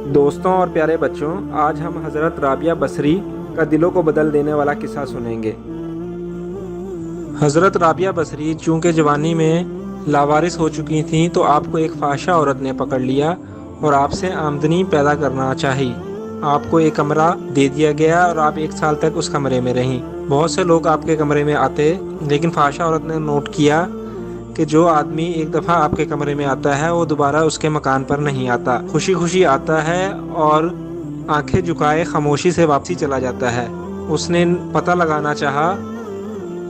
دوستوں اور پیارے بچوں، آج ہم حضرت رابعہ بصری کا دلوں کو بدل دینے والا قصہ سنیں گے۔ حضرت رابعہ بصری چونکہ جوانی میں لاوارث ہو چکی تھیں تو آپ کو ایک فاحشہ عورت نے پکڑ لیا اور آپ سے آمدنی پیدا کرنا چاہی۔ آپ کو ایک کمرہ دے دیا گیا اور آپ 1 سال تک اس کمرے میں رہیں۔ بہت سے لوگ آپ کے کمرے میں آتے، لیکن فاحشہ عورت نے نوٹ کیا کہ جو آدمی ایک دفعہ آپ کے کمرے میں آتا ہے وہ دوبارہ اس کے مکان پر نہیں آتا، خوشی خوشی آتا ہے اور آنکھیں جھکائے خاموشی سے واپسی چلا جاتا ہے۔ اس نے پتہ لگانا چاہا۔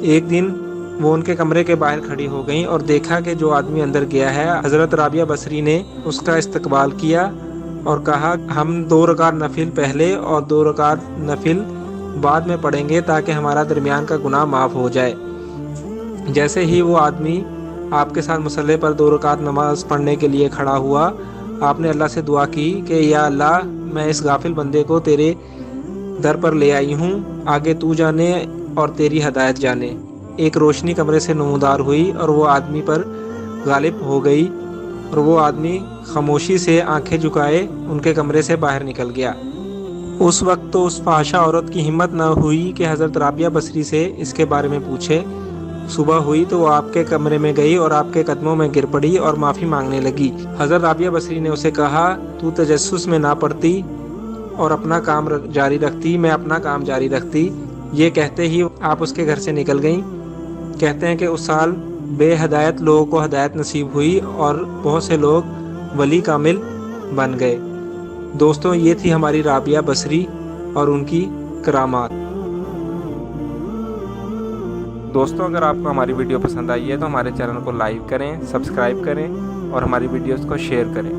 ایک دن وہ ان کے کمرے کے باہر کھڑی ہو گئیں اور دیکھا کہ جو آدمی اندر گیا ہے، حضرت رابعہ بصری نے اس کا استقبال کیا اور کہا ہم 2 رکعت نفل پہلے اور 2 رکعت نفل بعد میں پڑھیں گے تاکہ ہمارا درمیان کا گناہ معاف ہو جائے۔ جیسے ہی وہ آدمی آپ کے ساتھ مصلی پر 2 رکعت نماز پڑھنے کے لیے کھڑا ہوا، آپ نے اللہ سے دعا کی کہ یا اللہ، میں اس غافل بندے کو تیرے در پر لے آئی ہوں، آگے تو جانے اور تیری ہدایت جانے۔ ایک روشنی کمرے سے نمودار ہوئی اور وہ آدمی پر غالب ہو گئی اور وہ آدمی خاموشی سے آنکھیں جھکائے ان کے کمرے سے باہر نکل گیا۔ اس وقت تو اس فاحشہ عورت کی ہمت نہ ہوئی کہ حضرت رابعہ بصری سے اس کے بارے میں پوچھے۔ صبح ہوئی تو وہ آپ کے کمرے میں گئی اور آپ کے قدموں میں گر پڑی اور معافی مانگنے لگی۔ حضرت رابعہ بصری نے اسے کہا تو تجسس میں نہ پڑتی اور اپنا کام جاری رکھتی، میں اپنا کام جاری رکھتی۔ یہ کہتے ہی آپ اس کے گھر سے نکل گئیں۔ کہتے ہیں کہ اس سال بے ہدایت لوگوں کو ہدایت نصیب ہوئی اور بہت سے لوگ ولی کامل بن گئے۔ دوستوں، یہ تھی ہماری رابعہ بصری اور ان کی کرامات۔ دوستوں، اگر آپ کو ہماری ویڈیو پسند آئی ہے تو ہمارے چینل کو لائک کریں، سبسکرائب کریں اور ہماری ویڈیوز کو شیئر کریں۔